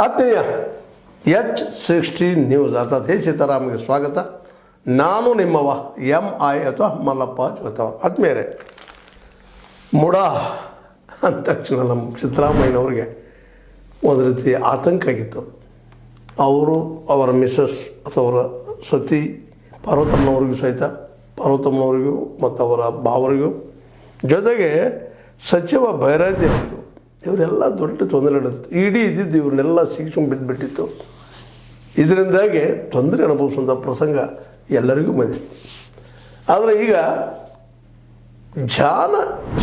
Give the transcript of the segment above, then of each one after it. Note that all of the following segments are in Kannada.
ಆತ್ಮೀಯ H60 ನ್ಯೂಸ್ ಅರ್ಥಾತ್ ಹೇ ಸೀತಾರಾಮ್ಗೆ ಸ್ವಾಗತ. ನಾನು ನಿಮ್ಮವ MI ಅಥವಾ ಮಲ್ಲಪ್ಪ ಜೋತವ್ರು. ಆತ್ಮೀಯರೇ, ಮುಡಾ ಅಂದ ತಕ್ಷಣ ನಮ್ಮ ಸಿದ್ದರಾಮಯ್ಯನವ್ರಿಗೆ ಒಂದು ರೀತಿ ಆತಂಕ ಆಗಿತ್ತು. ಅವರು ಅವರ ಮಿಸ್ಸಸ್ ಅಥವಾ ಅವರ ಸತಿ ಪಾರ್ವತಮ್ಮನವ್ರಿಗೂ ಸಹಿತ ಪಾರ್ವತಮ್ಮನವರಿಗೂ ಮತ್ತು ಅವರ ಭಾವರಿಗೂ ಜೊತೆಗೆ ಸಚಿವ ಭೈರಾತಿ ಅವರಿಗೂ ಇವರೆಲ್ಲ ದೊಡ್ಡ ತೊಂದರೆ ನಡೆದಿತ್ತು. ಇಡೀ ಇದ್ದಿದ್ದು ಇವ್ರನ್ನೆಲ್ಲ ಶಿಕ್ಷಣ ಬಿಟ್ಬಿಟ್ಟಿತ್ತು. ಇದರಿಂದಾಗಿ ತೊಂದರೆ ಅನುಭವಿಸುವಂಥ ಪ್ರಸಂಗ ಎಲ್ಲರಿಗೂ ಬಂದಿತ್ತು. ಆದರೆ ಈಗ ಜಾನ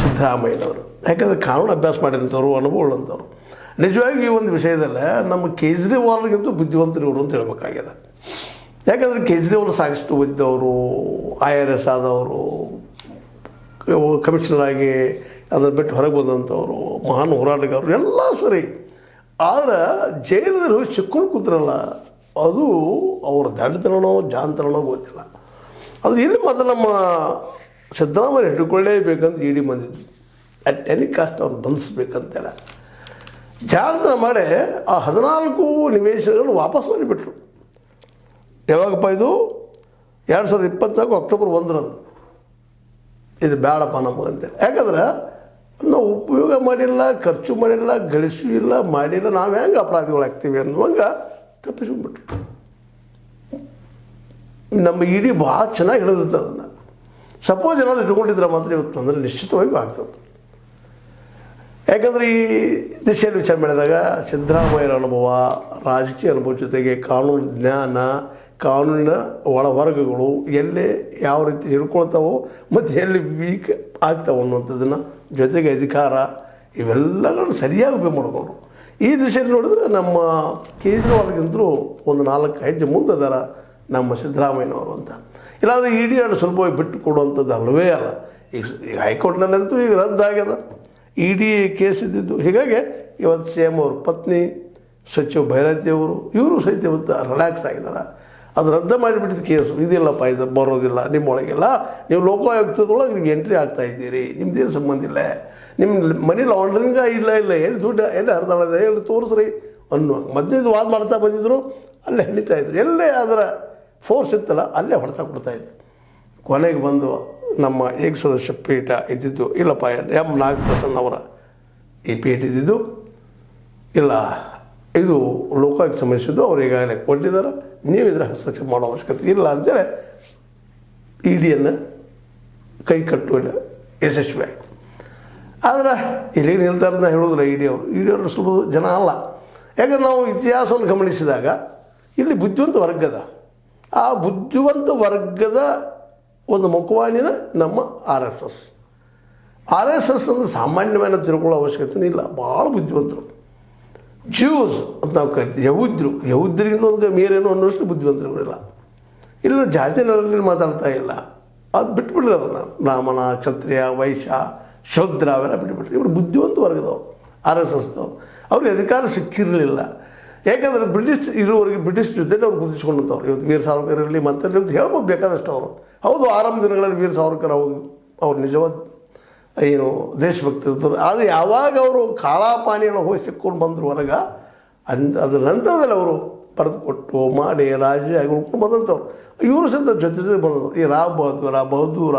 ಸಿದ್ದರಾಮಯ್ಯನವರು, ಯಾಕಂದರೆ ಕಾನೂನು ಅಭ್ಯಾಸ ಮಾಡಿದಂಥವ್ರು, ಅನುಭವಗಳಂಥವ್ರು, ನಿಜವಾಗಿ ಈ ಒಂದು ವಿಷಯದಲ್ಲೇ ನಮ್ಮ ಕೇಜ್ರಿವಾಲ್ಗಿಂತೂ ಬುದ್ಧಿವಂತರು ಇವರು ಅಂತ ಹೇಳ್ಬೇಕಾಗಿದೆ. ಯಾಕಂದರೆ ಕೇಜ್ರಿವಾಲ್ ಸಾಕಷ್ಟು ಓದಿದವರು, IRS ಆದವರು, ಕಮಿಷನರ್ ಆಗಿ ಅದನ್ನು ಬಿಟ್ಟು ಹೊರಗೆ ಬಂದಂಥವ್ರು, ಮಹಾನ್ ಹೋರಾಟಗಾರರು ಎಲ್ಲ ಸರಿ. ಆದರೆ ಜೈಲದಲ್ಲಿ ಹೋಗಿ ಸಿಕ್ಕೊಂಡು ಕೂತ್ರಲ್ಲ, ಅದು ಅವ್ರ ದಂಡತನೋ ಜಾನತನೋ ಗೊತ್ತಿಲ್ಲ. ಅದು ಇಲ್ಲಿ ಮಾತ್ರ ನಮ್ಮ ಸಿದ್ದರಾಮಯ್ಯ ಹಿಡ್ಕೊಳ್ಳೇಬೇಕಂತ ಇಡಿ ಬಂದಿದ್ದು. ಅಟ್ ಎನಿ ಕಾಸ್ಟ್ ಅವ್ರು ಬಂಧಿಸ್ಬೇಕಂತೇಳ ಜಾನತನ ಮಾಡಿ ಆ 14 ನಿವೇಶನಗಳನ್ನು ವಾಪಸ್ ಮಾಡಿಬಿಟ್ರು. ಯಾವಾಗಪ್ಪ ಇದು? 2024 ಅಕ್ಟೋಬರ್ 1ರಂದು. ಇದು ಬೇಡಪ್ಪ ನಮಗಂತೇಳಿ. ಯಾಕಂದ್ರೆ ನಾವು ಉಪಯೋಗ ಮಾಡಿಲ್ಲ, ಖರ್ಚು ಮಾಡಿಲ್ಲ, ಗಳಿಸೂ ಇಲ್ಲ, ಮಾಡಿಲ್ಲ, ನಾವು ಹೆಂಗೆ ಅಪರಾಧಿಗಳಾಗ್ತೀವಿ ಅನ್ನುವಂಗೆ ತಪ್ಪಿಸ್ಕೊಂಡ್ಬಿಟ್ರು. ನಮ್ಮ ಇಡೀ ಭಾಳ ಚೆನ್ನಾಗಿ ಹಿಡಿದಿತ್ತು. ಅದನ್ನು ಸಪೋಸ್ ಏನಾದರೂ ಇಟ್ಕೊಂಡಿದ್ರೆ ಮಾತ್ರ ಇವತ್ತು ತೊಂದರೆ ನಿಶ್ಚಿತವಾಗಿ ಆಗ್ತದೆ. ಯಾಕಂದರೆ ಈ ದಿಶೆಯಲ್ಲಿ ವಿಚಾರ ಮಾಡಿದಾಗ ಸಿದ್ದರಾಮಯ್ಯರ ಅನುಭವ, ರಾಜಕೀಯ ಅನುಭವ ಜೊತೆಗೆ ಕಾನೂನು ಜ್ಞಾನ, ಕಾನೂನಿನ ಒಳವರ್ಗಗಳು ಎಲ್ಲಿ ಯಾವ ರೀತಿ ಹಿಡ್ಕೊಳ್ತಾವೋ ಮತ್ತು ಎಲ್ಲಿ ವೀಕ್ ಆಗ್ತಾವೆ ಅನ್ನುವಂಥದ್ದನ್ನು, ಜೊತೆಗೆ ಅಧಿಕಾರ, ಇವೆಲ್ಲಗಳನ್ನು ಸರಿಯಾಗಿ ಉಪಯೋಗ ಮಾಡಿಕೊಂಡ್ರು. ಈ ದಿಶೆಯಲ್ಲಿ ನೋಡಿದ್ರೆ ನಮ್ಮ ಕೇಜ್ರಿವಾಲ್ಗಿಂತಲೂ ಒಂದು 4 ಹೆಜ್ಜೆ ಮುಂದದಾರ ನಮ್ಮ ಸಿದ್ದರಾಮಯ್ಯನವರು ಅಂತ. ಇಲ್ಲಾಂದರೆ ಇಡಿ ಸ್ವಲ್ಪ ಬಿಟ್ಟು ಕೊಡುವಂಥದ್ದು ಅಲ್ಲವೇ ಅಲ್ಲ. ಈಗ ಹೈಕೋರ್ಟ್ನಲ್ಲಂತೂ ಈಗ ರದ್ದಾಗ್ಯದ ಇಡಿ ಕೇಸ್ ಇದ್ದಿದ್ದು. ಹೀಗಾಗಿ ಇವತ್ತು CM ಅವ್ರ ಪತ್ನಿ ಸಚಿವ ಭೈರಾತಿಯವರು ಇವರು ಸಹಿತ ಇವತ್ತು ರಿಲ್ಯಾಕ್ಸ್ ಆಗಿದ್ದಾರೆ. ಅದು ರದ್ದು ಮಾಡಿಬಿಟ್ಟಿದ್ದು ಕೇಸು. ಇದಿಲ್ಲಪ್ಪ, ಇದು ಬರೋದಿಲ್ಲ, ನಿಮ್ಮೊಳಗೆಲ್ಲ ನೀವು ಲೋಕಾಯುಕ್ತದೊಳಗೆ ನೀವು ಎಂಟ್ರಿ ಆಗ್ತಾಯಿದ್ದೀರಿ, ನಿಮ್ದೇನು ಸಂಬಂಧ ಇಲ್ಲ, ನಿಮ್ಮ ಮನಿ ಲಾಂಡ್ರಿಂಗ ಇಲ್ಲ ಎಲ್ಲಿ ದುಡ್ಡು ಎಲ್ಲಿ ಹರಿದಾಡಿದೆ ಎಲ್ಲಿ ತೋರಿಸ್ರಿ ಅನ್ನೋ ಮಧ್ಯದ ವಾದ ಮಾಡ್ತಾ ಬಂದಿದ್ರು. ಅಲ್ಲೇ ಹಿಡಿತಾಯಿದ್ರು. ಎಲ್ಲೇ ಅದರ ಫೋರ್ಸ್ ಇತ್ತಲ್ಲ ಅಲ್ಲೇ ಹೊಡೆತ ಕೊಡ್ತಾಯಿದ್ರು. ಕೊನೆಗೆ ಬಂದು ನಮ್ಮ ಏಕಸದಸ್ಯ ಪೀಠ ಇದ್ದಿದ್ದು, ಇಲ್ಲಪ್ಪ M ನಾಗಪ್ರಸನ್ನ ಅವರ ಈ ಪೀಠ ಇದ್ದಿದ್ದು ಇಲ್ಲ, ಇದು ಲೋಕಾಯುಕ್ತ ಸಂಬಂಧಿಸಿದ್ದು, ಅವ್ರು ಈಗಾಗಲೇ ಕೊಟ್ಟಿದ್ದಾರೆ, ನೀವು ಇದರ ಹಸ್ತಕ್ಷೇಪ ಮಾಡೋ ಅವಶ್ಯಕತೆ ಇಲ್ಲ ಅಂತೇಳಿ ಇಡಿಯನ್ನು ಕೈ ಕಟ್ಟುವ ಯಶಸ್ವಿ ಆಯಿತು. ಆದರೆ ಇಲ್ಲಿ ನಿಲ್ತಾರನ್ನ ಹೇಳೋದಿಲ್ಲ ಇಡಿಯವರು ಸ್ವಲ್ಪ ಜನ ಅಲ್ಲ. ಯಾಕಂದ್ರೆ ನಾವು ಇತಿಹಾಸವನ್ನು ಗಮನಿಸಿದಾಗ ಇಲ್ಲಿ ಬುದ್ಧಿವಂತ ವರ್ಗದ, ಆ ಬುದ್ಧಿವಂತ ವರ್ಗದ ಒಂದು ಮುಖವಾಣಿನ ನಮ್ಮ RSS ಅಂದರೆ ಸಾಮಾನ್ಯమైన ತಿಳ್ಕೊಳ್ಳೋ ಅವಶ್ಯಕತೆ ಇಲ್ಲ. ಭಾಳ ಬುದ್ಧಿವಂತರು. ಜ್ಯೂಸ್ ಅಂತ ನಾವು ಕರಿತೀವಿ, ಯಹೂದ್ರಿಗಿಂತ ಒಂದು ಮೇರೇನು ಅನ್ನೋಷ್ಟು ಬುದ್ಧಿವಂತರಿಲ್ಲ. ಇಲ್ಲ ಜಾತಿ ನೆಲೆಯಲ್ಲಿ ಮಾತಾಡ್ತಾ ಇಲ್ಲ, ಅದು ಬಿಟ್ಬಿಟ್ರಿ. ಅದನ್ನು ಬ್ರಾಹ್ಮಣ, ಕ್ಷತ್ರಿಯ, ವೈಶ್ಯ, ಶೂದ್ರ ಅವೆಲ್ಲ ಬಿಟ್ಬಿಟ್ರಿ. ಇವರು ಬುದ್ಧಿವಂತ ವರ್ಗದವ್ರು, RSSದವ್ರು. ಅವ್ರಿಗೆ ಅಧಿಕಾರ ಸಿಕ್ಕಿರಲಿಲ್ಲ. ಯಾಕಂದರೆ ಬ್ರಿಟಿಷ್ ಜೊತೆಲಿ ಅವ್ರು ಗುರುತಿಸ್ಕೊಂಡಂಥವ್ರು. ಇವತ್ತು ವೀರ ಸಾವರ್ಕರ್ ಇರಲಿ ಮತ್ತೆ ಇವತ್ತು ಹೇಳ್ಬೋದು ಬೇಕಾದಷ್ಟು ಅವರು. ಹೌದು, ಆರಂಭ ದಿನಗಳಲ್ಲಿ ವೀರ ಸಾವರ್ಕರ್ ಅವ್ರು ನಿಜವಾದ ಏನು ದೇಶಭಕ್ತಿ ಇರ್ತಾರೆ. ಅದು ಯಾವಾಗ ಅವರು ಕಾಳಾಪಾನಿಗಳು ಹೋಗಿ ಸಿಕ್ಕೊಂಡು ಬಂದರು ಹೊರಗೆ, ಅದರ ನಂತರದಲ್ಲಿ ಅವರು ಬರೆದು ಕೊಟ್ಟು ಮಾಡಿ ರಾಜ್ಯ ಉಳ್ಕೊಂಡು ಬಂದಂಥವ್ರು. ಇವರು ಸಹಿತ ಜೊತೆ ಬಂದವರು. ಈ ಬಹದ್ದೂರ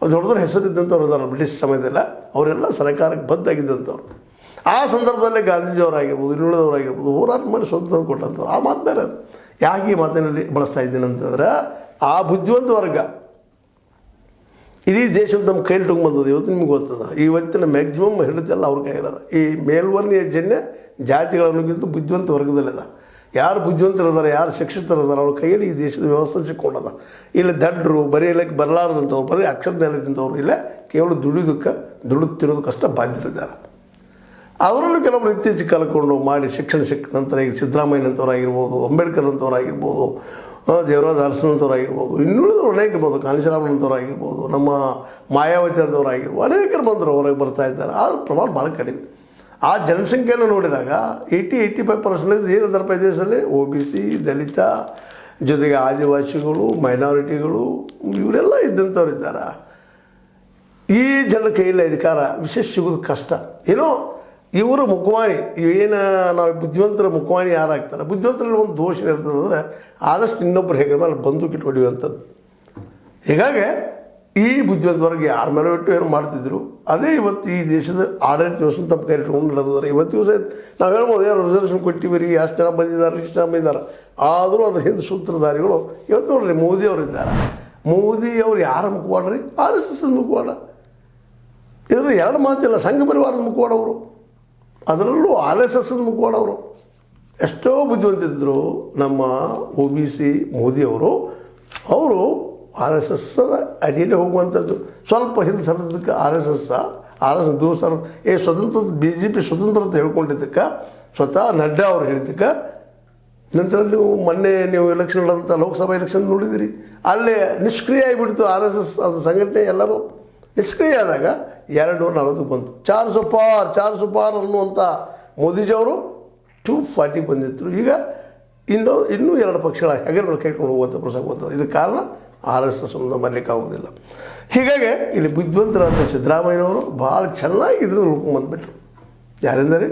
ದೊಡ್ಡ ದೊಡ್ಡ ಹೆಸರಿದ್ದಂಥವ್ರು ಇದ್ದಾರೆ ಬ್ರಿಟಿಷ್ ಸಮಯದಲ್ಲ. ಅವರೆಲ್ಲ ಸರ್ಕಾರಕ್ಕೆ ಬದ್ಧಾಗಿದ್ದಂಥವ್ರು. ಆ ಸಂದರ್ಭದಲ್ಲೇ ಗಾಂಧೀಜಿಯವರಾಗಿರ್ಬೋದು, ಇನ್ನುಳಿದವರಾಗಿರ್ಬೋದು, ಹೋರಾಟ ಮಾಡಿ ಸ್ವಂತ ಕೊಟ್ಟಂಥವ್ರು. ಆ ಮಾತು ಬೇರೆ. ಅದು ಯಾಕೆ ಈ ಮಾತಿನಲ್ಲಿ ಬಳಸ್ತಾ ಇದ್ದೀನಿ ಅಂತಂದ್ರೆ, ಆ ಬುದ್ಧಿವಂತ ವರ್ಗ ಇಡೀ ದೇಶದ ನಮ್ಮ ಕೈಲಿ ಇಟ್ಕೊಂಡು ಬಂದದ್ದು. ಇವತ್ತು ನಿಮ್ಗೆ ಗೊತ್ತದ, ಇವತ್ತಿನ ಮ್ಯಾಕ್ಸಿಮಮ್ ಹಿಡಿತೆಲ್ಲ ಅವ್ರ ಕೈಲಿರೋದ. ಈ ಮೇಲ್ವರ್ಣೀಯ ಜನ್ಯ ಜಾತಿಗಳನ್ನೋಕ್ಕಿಂತ ಬುದ್ಧಿವಂತ ವರ್ಗದಲ್ಲಿದೆ. ಯಾರು ಬುದ್ಧಿವಂತರಿದ್ದಾರೆ, ಯಾರು ಶಿಕ್ಷಿತರಿದ್ದಾರೆ, ಅವ್ರ ಕೈಯಲ್ಲಿ ಈ ದೇಶದ ವ್ಯವಸ್ಥೆ ಸಿಕ್ಕೊಂಡದ. ಇಲ್ಲಿ ದಡ್ಡರು, ಬರೆಯಲಿಕ್ಕೆ ಬರಲಾರದಂಥವ್ರು, ಬರೀ ಅಕ್ಷರ ಜ್ಞಾನದಂಥವ್ರು ಇಲ್ಲ, ಕೇವಲ ದುಡಿದು ತಿನ್ನೋದಕ್ಕಷ್ಟ ಬಾಧ್ಯರಿದ್ದಾರೆ. ಅವರಲ್ಲೂ ಕೆಲವರು ಇತ್ತೀಚೆಗೆ ಕಲ್ಕೊಂಡು ಮಾಡಿ ಶಿಕ್ಷಣ ಸಿಕ್ಕ ನಂತರ ಈಗ ಸಿದ್ದರಾಮಯ್ಯನಂಥವ್ರಾಗಿರ್ಬೋದು, ಅಂಬೇಡ್ಕರ್ ಅಂತವರಾಗಿರ್ಬೋದು, ದೇವರಾಜ್ ಅರಸನಂಥವ್ರಾಗಿರ್ಬೋದು, ಇನ್ನುಳಿದವರು ಅನೇಕ ಇರ್ಬೋದು, ಕಾಂಶಿರಾಮನಂಥವ್ರಾಗಿರ್ಬೋದು, ನಮ್ಮ ಮಾಯಾವತಿ ಅಂತವರಾಗಿರ್ಬೋದು, ಅನೇಕರು ಬಂದರು ಹೊರಗೆ ಬರ್ತಾ ಇದ್ದಾರೆ. ಆದ್ರೆ ಪ್ರಮಾಣ ಭಾಳ ಕಡಿಮೆ. ಆ ಜನಸಂಖ್ಯೆಯನ್ನು ನೋಡಿದಾಗ 85% ಏನಿದಾರಪ್ಪ ಈ ದೇಶದಲ್ಲಿ OBC, ದಲಿತ, ಜೊತೆಗೆ ಆದಿವಾಸಿಗಳು, ಮೈನಾರಿಟಿಗಳು, ಇವರೆಲ್ಲ ಇದ್ದಂಥವ್ರು ಇದ್ದಾರೆ. ಈ ಜನರ ಕೈಯಲ್ಲಿ ಅಧಿಕಾರ ವಿಶೇಷ ಸಿಗೋದು ಕಷ್ಟ. ಏನೋ ಇವರು ಮುಖವಾಣಿ ಏನು ನಾವು ಬುದ್ಧಿವಂತರ ಮುಖವಾಣಿ ಯಾರಾಗ್ತಾರೆ, ಬುದ್ಧಿವಂತರಲ್ಲಿ ಒಂದು ದೋಷ ಇರ್ತದೆ ಅಂದರೆ ಆದಷ್ಟು ಇನ್ನೊಬ್ಬರು ಹೇಗೆ ಮೇಲೆ ಬಂದೂಕಿಟ್ಟು ಹೊಡೆಯುವಂಥದ್ದು. ಹೀಗಾಗಿ ಈ ಬುದ್ಧಿವಂತವರೆಗೆ ಯಾರ ಮೇಲೆ ಬಿಟ್ಟು ಏನು ಮಾಡ್ತಿದ್ರು, ಅದೇ ಇವತ್ತು ಈ ದೇಶದ ಆಡಳಿತ ವ್ಯವಸ್ಥೆ ತಮ್ಮ ಕೈ ಇಟ್ಕೊಂಡು ನಡೆದಿದ್ದಾರೆ. ಇವತ್ತು ದಿವಸ ನಾವು ಹೇಳ್ಬೋದು ಏನು ರಿಸರ್ವೇಷನ್ ಕೊಟ್ಟಿವಿ, ಅಷ್ಟು ಜನ ಬಂದಿದ್ದಾರೆ, ಇಷ್ಟು ಜನ ಬಂದಿದ್ದಾರೆ, ಆದರೂ ಅದ್ರ ಹಿಂದೆ ಸೂತ್ರಧಾರಿಗಳು ಇವತ್ತು ನೋಡ್ರಿ ಮೋದಿಯವರು ಇದ್ದಾರೆ. ಮೋದಿಯವರು ಯಾರ ಮುಖವಾಡ್ರಿ? RSS ಮುಖವಾಡ. ಇದರ ಎರಡು ಮಾತಿಲ್ಲ, ಸಂಘ ಪರಿವಾರದ ಮುಖವಾಡವರು, ಅದರಲ್ಲೂ RSS ಮುಖವಾಡವರು. ಎಷ್ಟೋ ಬುದ್ಧಿವಂತಿದ್ರು ನಮ್ಮ OBC ಮೋದಿಯವರು. ಅವರು RSS ಅಡಿಯಲ್ಲಿ ಹೋಗುವಂಥದ್ದು. ಸ್ವಲ್ಪ ಹಿಂದೆ ಸರಿದಕ್ಕೆ RSS ದೂರ ಸರ ಸ್ವತಂತ್ರ BJP ಸ್ವತಂತ್ರ ಅಂತ ಹೇಳ್ಕೊಂಡಿದ್ದಕ್ಕೆ ಸ್ವತಃ ನಡ್ಡಾ ಅವ್ರು ಹೇಳಿದ್ದಕ್ಕೆ ನಂತರ ನೀವು ಎಲೆಕ್ಷನ್ ಅಂತ ಲೋಕಸಭಾ ಎಲೆಕ್ಷನ್ ನೋಡಿದಿರಿ, ಅಲ್ಲೇ ನಿಷ್ಕ್ರಿಯ ಆಗಿಬಿಡ್ತು RSS ಅದು ಸಂಘಟನೆ. ಎಲ್ಲರೂ ನಿಷ್ಕ್ರಿಯ ಆದಾಗ 240 ಬಂತು. 400 ಪಾರ್ ಅನ್ನುವಂಥ ಮೋದಿಜಿಯವರು 240 ಬಂದಿದ್ರು. ಈಗ ಇನ್ನೂ 2 ಪಕ್ಷಗಳ ಹೆಗರುಗಳು ಕೈಕೊಂಡು ಹೋಗುವಂಥ ಪ್ರಸಂಗ ಬಂತದೆ. ಇದಕ್ಕೆ ಕಾರಣ RSS ಮರಲಿಕ್ಕಾಗೋದಿಲ್ಲ. ಹೀಗಾಗಿ ಇಲ್ಲಿ ಬುದ್ಧಿವಂತರಾದ ಸಿದ್ದರಾಮಯ್ಯನವರು ಭಾಳ ಚೆನ್ನಾಗಿ ಇದನ್ನು ಉಳ್ಕೊಂಡ್ಬಂದ್ಬಿಟ್ರು. ಯಾರೆಂದರೆ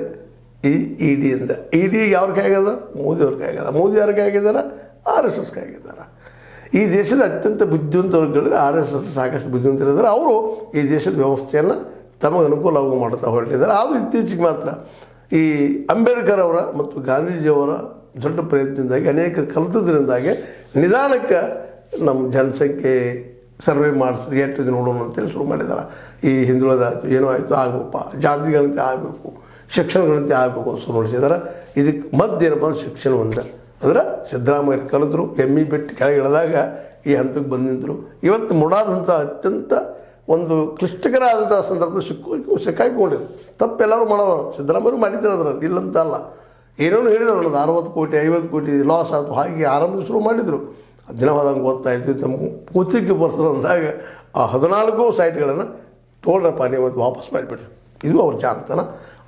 ಈ EDಯಿಂದ. ED ಯಾರ ಕೈ ಆಗ್ಯದ? ಮೋದಿಯವ್ರ ಕೈ ಆಗ್ಯದ. ಮೋದಿ ಯಾರ ಕೈ ಆಗಿದ್ದಾರೆ? RSS ಕೈ ಆಗಿದ್ದಾರೆ. ಈ ದೇಶದ ಅತ್ಯಂತ ಬುದ್ಧಿವಂತರುಗಳಲ್ಲಿ RSS ಸಾಕಷ್ಟು ಬುದ್ಧಿವಂತರಿದ್ದಾರೆ. ಅವರು ಈ ದೇಶದ ವ್ಯವಸ್ಥೆಯನ್ನು ತಮಗೆ ಅನುಕೂಲವಾಗಿ ಮಾಡ್ತಾ ಹೊರಟಿದ್ದಾರೆ. ಆದರೂ ಇತ್ತೀಚೆಗೆ ಮಾತ್ರ ಈ ಅಂಬೇಡ್ಕರ್ ಅವರ ಮತ್ತು ಗಾಂಧೀಜಿಯವರ ದೊಡ್ಡ ಪ್ರಯತ್ನದಿಂದಾಗಿ ಅನೇಕರು ಕಲಿತದ್ರಿಂದಾಗಿ ನಿಧಾನಕ್ಕೆ ನಮ್ಮ ಜನಸಂಖ್ಯೆ ಸರ್ವೆ ಮಾಡಿಸಿ ಎಷ್ಟು ನೋಡೋಣ ಅಂತೇಳಿ ಶುರು ಮಾಡಿದ್ದಾರೆ. ಈ ಹಿಂದುಳಿದಾಯ್ತು, ಏನೋ ಆಯಿತು ಆಗಬೇಕಪ್ಪ, ಜಾತಿ ಗಣತಿ ಆಗಬೇಕು, ಶಿಕ್ಷಣ ಗಣತಿ ಆಗಬೇಕು ಶುರು ಮಾಡಿಸಿದ್ದಾರೆ. ಇದಕ್ಕೆ ಮದ್ದೇನಪ್ಪ ಅಂದ್ರೆ ಶಿಕ್ಷಣ ಒಂದ ಅಂದ್ರೆ ಸಿದ್ದರಾಮಯ್ಯ ಕಲಿತರು, ME ಬಿಟ್ಟು ಕೆಳಗೆ ಇಳಿದಾಗ ಈ ಹಂತಕ್ಕೆ ಬಂದಿದ್ದರು. ಇವತ್ತು ಮುಡಾದಂಥ ಅತ್ಯಂತ ಒಂದು ಕ್ಲಿಷ್ಟಕರವಾದಂಥ ಸಂದರ್ಭ ಸಿಕ್ಕಾಕೊಂಡಿದ್ರು. ತಪ್ಪೆಲ್ಲರೂ ಮಾಡೋರು, ಸಿದ್ದರಾಮಯ್ಯರು ಮಾಡಿದ್ರು ಅದರಲ್ಲಿ, ಇಲ್ಲಂತ ಅಲ್ಲ. ಏನೇನು ಹೇಳಿದ್ರು, ಒಂದು 60 ಕೋಟಿ 50 ಕೋಟಿ ಲಾಸ್ ಆಯಿತು, ಹಾಗೆ ಆರಂಭ ಶುರು ಮಾಡಿದರು. ದಿನ ಹೋದಂಗೆ ಗೊತ್ತಾಯಿತು, ತಮ್ಮ ಕೂತಿಗೆ ಬರ್ತದೆ ಅಂದಾಗ ಆ 14 ಸೈಟ್ಗಳನ್ನು ಟೋಲ್ರಪ್ಪ ನೀವು ವಾಪಸ್ ಮಾಡಿಬಿಟ್ರು. ಇದು ಅವ್ರ ಜಾಣತನ,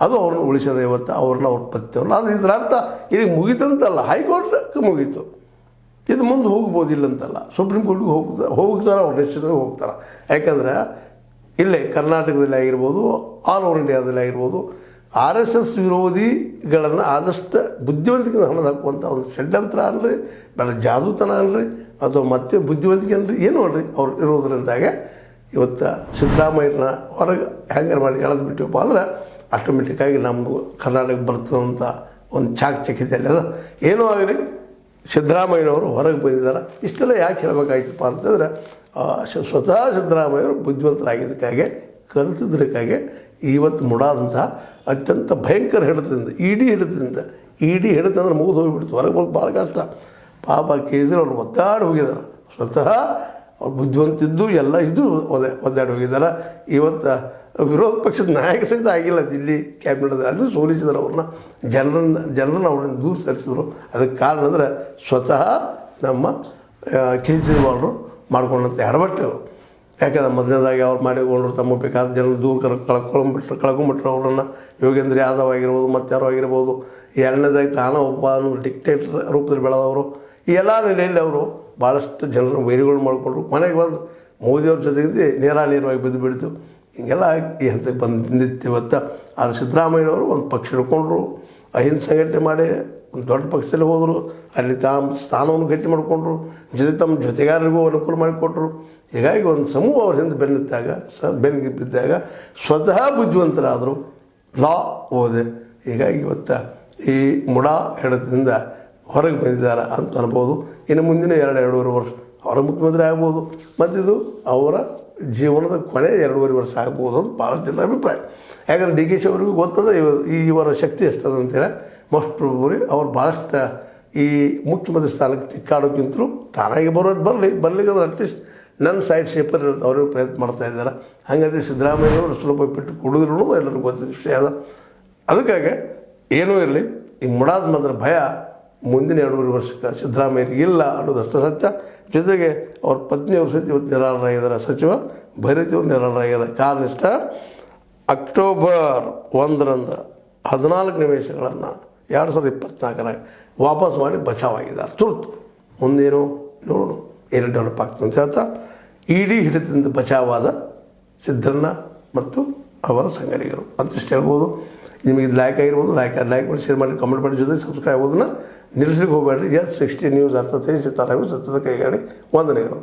ಅದು ಅವ್ರನ್ನ ಉಳಿಸೋದು. ಇವತ್ತು ಅವ್ರನ್ನ ಅವ್ರ ಪತ್ಯವ್ರನ್ನ. ಆದರೆ ಇದರ ಅರ್ಥ ಇಲ್ಲಿ ಮುಗೀತಂತಲ್ಲ, ಹೈಕೋರ್ಟ್ಗೆ ಮುಗೀತು, ಇದು ಮುಂದೆ ಹೋಗ್ಬೋದಿಲ್ಲಂತಲ್ಲ. ಸುಪ್ರೀಂ ಕೋರ್ಟ್ಗೆ ಹೋಗ್ತಾರೆ, ಅವ್ರು ನಿಶ್ಚಿತವಾಗಿ ಹೋಗ್ತಾರೆ. ಯಾಕಂದರೆ ಇಲ್ಲೇ ಕರ್ನಾಟಕದಲ್ಲಿ ಆಗಿರ್ಬೋದು, ಆಲ್ ಓವರ್ ಇಂಡಿಯಾದಲ್ಲಿ ಆಗಿರ್ಬೋದು, RSS ವಿರೋಧಿಗಳನ್ನು ಆದಷ್ಟು ಬುದ್ಧಿವಂತಿಕೆ ಹಣದ ಹಾಕುವಂಥ ಒಂದು ಷಡ್ಯಂತ್ರ ಅನ್ರಿ, ಬೇಡ ಜಾದೂತನ ಅನ್ರಿ, ಅಥವಾ ಮತ್ತೆ ಬುದ್ಧಿವಂತಿಕೆ ಅನ್ರಿ, ಏನು ಅನ್ರಿ ಅವ್ರು ಇರೋದ್ರಿಂದಾಗ ಇವತ್ತು ಸಿದ್ದರಾಮಯ್ಯನ ಹೊರಗೆ ಹ್ಯಾಂಗರ್ ಮಾಡಿ ಎಳೆದು ಬಿಟ್ಟಿವಪ್ಪ ಅಂದ್ರೆ ಆಟೋಮೆಟಿಕ್ಕಾಗಿ ನಮ್ಮದು ಕರ್ನಾಟಕ ಬರ್ತದಂಥ ಒಂದು ಚಾಕಚಕ್ಯತೆಯಲ್ಲಿ ಅದ. ಏನೋ ಆಗಲಿ ಸಿದ್ದರಾಮಯ್ಯನವರು ಹೊರಗೆ ಬಂದಿದ್ದಾರೆ. ಇಷ್ಟೆಲ್ಲ ಯಾಕೆ ಹೇಳಬೇಕಾಯ್ತಪ್ಪ ಅಂತಂದರೆ ಸ್ವತಃ ಸಿದ್ದರಾಮಯ್ಯವರು ಬುದ್ಧಿವಂತರಾಗಿದ್ದಕ್ಕಾಗಿ, ಕಲಿತಿದ್ದಕ್ಕಾಗಿ ಇವತ್ತು ಮುಡಾದಂಥ ಅತ್ಯಂತ ಭಯಂಕರ ಹಿಡಿತದಿಂದ ED ಹಿಡಿತಂದ್ರೆ ಮುಗಿದು ಹೋಗಿಬಿಡ್ತು. ಹೊರಗೆ ಬರೋದು ಭಾಳ ಕಷ್ಟ. ಪಾಪ ಕೇಜ್ರಿವಾಲ್ ಒದ್ದಾಡಿ ಹೋಗಿದ್ದಾರೆ. ಸ್ವತಃ ಅವ್ರು ಬುದ್ಧಿವಂತಿದ್ದು ಎಲ್ಲ ಇದು ಒದ್ದಾಡಿ ಹೋಗಿದ್ದಾರೆ. ಇವತ್ತು ವಿರೋಧ ಪಕ್ಷದ ನಾಯಕ ಸಹಿತ ಆಗಿಲ್ಲ ದಿಲ್ಲಿ ಕ್ಯಾಬಿನೆಟ್, ಅಲ್ಲೂ ಸೋಲಿಸಿದ್ರು ಅವ್ರನ್ನ. ಜನರನ್ನ ಅವ್ರನ್ನ ದೂರ ಸರಿಸಿದ್ರು. ಅದಕ್ಕೆ ಕಾರಣ ಅಂದರೆ ಸ್ವತಃ ನಮ್ಮ ಕೇಜ್ರಿವಾಲ್ರು ಮಾಡ್ಕೊಂಡಂಥ ಎಡವಟ್ಟೆಗಳು. ಯಾಕಂದ್ರೆ ಮೊದಲನೇದಾಗಿ ಅವ್ರು ಮಾಡಿಕೊಂಡ್ರು, ತಮ್ಮ ಬೇಕಾದ ಜನರು ದೂರ ಕಳ್ಕೊಂಡ್ಬಿಟ್ರು ಅವರನ್ನು. ಯೋಗೇಂದ್ರ ಯಾದವ್ ಆಗಿರ್ಬೋದು, ಮತ್ತು ಯಾರೋ ಆಗಿರ್ಬೋದು. ಎರಡನೇದಾಗಿ ತಾನೇ ಒಬ್ಬ ಡಿಕ್ಟೇಟರ್ ರೂಪದಲ್ಲಿ ಬೆಳೆದವರು. ಈ ಎಲ್ಲ ನೆಲೆಯಲ್ಲಿ ಅವರು ಭಾಳಷ್ಟು ಜನರನ್ನು ವೈರಿಗಳು ಮಾಡಿಕೊಂಡ್ರು. ಮನೆಗೆ ಬಂದು ಮೋದಿಯವ್ರ ಜೊತೆಗೆ ನೇರವಾಗಿ ಬಿದ್ದು ಬಿಡ್ತು. ಹಿಂಗೆಲ್ಲ ಈ ಹಂತಕ್ಕೆ ಬಂದಿತ್ತು ಇವತ್ತು. ಆದರೆ ಸಿದ್ದರಾಮಯ್ಯನವರು ಒಂದು ಪಕ್ಷ ಹಿಡ್ಕೊಂಡ್ರು, ಅಹಿಂಸೆ ಸಂಘಟನೆ ಮಾಡಿ ಒಂದು ದೊಡ್ಡ ಪಕ್ಷದಲ್ಲಿ ಹೋದರು. ಅಲ್ಲಿ ತಮ್ಮ ಸ್ಥಾನವನ್ನು ಗಟ್ಟಿ ಮಾಡಿಕೊಂಡ್ರು, ಜೊತೆ ತಮ್ಮ ಜೊತೆಗಾರರಿಗೂ ಅನುಕೂಲ ಮಾಡಿಕೊಟ್ರು. ಹೀಗಾಗಿ ಒಂದು ಸಮೂಹ ಅವ್ರ ಹಿಂದೆ ಬೆನ್ನಿಗೆ ಬಿದ್ದಾಗ ಸ್ವತಃ ಬುದ್ಧಿವಂತರಾದರು, ಲಾ ಓದೆ. ಹೀಗಾಗಿ ಇವತ್ತು ಈ ಮುಡಾ ಹಿಡಿತದಿಂದ ಹೊರಗೆ ಬಂದಿದ್ದಾರೆ ಅಂತ ಅನ್ಬೋದು. ಇನ್ನು ಮುಂದಿನ 2-2.5 ವರ್ಷ ಅವರ ಮುಖ್ಯಮಂತ್ರಿ ಆಗ್ಬೋದು, ಮತ್ತಿದು ಅವರ ಜೀವನದ ಕೊನೆ 2.5 ವರ್ಷ ಆಗ್ಬೋದು ಅಂತ ಭಾಳಷ್ಟು ಜನರ ಅಭಿಪ್ರಾಯ. ಯಾಕಂದರೆ DK ಅವರಿಗೂ ಗೊತ್ತದ ಇವರ ಶಕ್ತಿ ಎಷ್ಟದ ಅಂತೇಳಿ. ಮೋಸ್ಟ್ ಪ್ರೊಬಬ್ಲಿ ಅವ್ರು ಭಾಳಷ್ಟು ಈ ಮುಖ್ಯಮಂತ್ರಿ ಸ್ಥಾನಕ್ಕೆ ತಿಕ್ಕಾಡೋಕ್ಕಿಂತಲೂ ತಾನಾಗಿ ಬರ್ಲಿಕ್ಕಂದ್ರೆ ಅಟ್ಲೀಸ್ಟ್ ನನ್ನ ಸೈಡ್ ಶೇಪರ್ ಅವ್ರಿಗೆ ಪ್ರಯತ್ನ ಮಾಡ್ತಾಯಿದ್ದಾರೆ. ಹಾಗಾಗಿ ಸಿದ್ದರಾಮಯ್ಯವರು ಸುಲಭ ಬಿಟ್ಟು ಕೊಡೋದ್ರೂ ಎಲ್ಲರಿಗೂ ಗೊತ್ತಿದ್ದ ವಿಷಯ ಅದ. ಅದಕ್ಕಾಗಿ ಏನೂ ಇರಲಿ, ಈ ಮುಡಾದ ಮಾತ್ರ ಭಯ ಮುಂದಿನ 2.5 ವರ್ಷಕ್ಕೆ ಸಿದ್ದರಾಮಯ್ಯರಿಗೆ ಇಲ್ಲ ಅನ್ನೋದಷ್ಟು ಸತ್ಯ. ಜೊತೆಗೆ ಅವ್ರ ಪತ್ನಿಯವರು ಸಹಿತ ಇವತ್ತು ನಿರಾಳರಾಗಿದ್ದಾರೆ. ಸಚಿವ ಭೈರತಿಯವರು ನಿರಾಳರಾಗಿದ್ದಾರೆ. ಕಾರಣ ಇಷ್ಟ, ಅಕ್ಟೋಬರ್ 1ರಂದು 14 ನಿಮಿಷಗಳನ್ನು 2024 ವಾಪಸ್ ಮಾಡಿ ಬಚಾವಾಗಿದ್ದಾರೆ. ತುರ್ತು ಮುಂದೇನು ನೋಡೋಣ ಏನು ಡೆವಲಪ್ ಆಗ್ತದೆ ಅಂತ ಹೇಳ್ತಾ, ED ಹಿಡಿತದಿಂದ ಬಚಾವಾದ ಸಿದ್ದಣ್ಣ ಮತ್ತು ಅವರ ಸಂಗಡಿಗರು ಅಂತಿಷ್ಟು ಹೇಳ್ಬೋದು. ನಿಮಗೆ ಇದು ಲೈಕ್ ಆಗಿರ್ಬೋದು, ಲೈಕ್ ಮಾಡಿ, ಶೇರ್ ಮಾಡಿ, ಕಮೆಂಟ್ ಮಾಡಿ, ಜೊತೆ ಸಬ್ಸ್ಕ್ರೈಬ್ ಆಗೋದನ್ನು ನಿಲ್ಲಿಸ್ಲಿಕ್ಕೆ ಹೋಗಬೇಡ್ರಿ. S60 ನ್ಯೂಸ್ ಅರ್ಥ ತಿಳಿಸುತ್ತಾರೆ ಸತ್ಯದ ಕೈಗಾಡಿ ವಂದನೆಗಳು.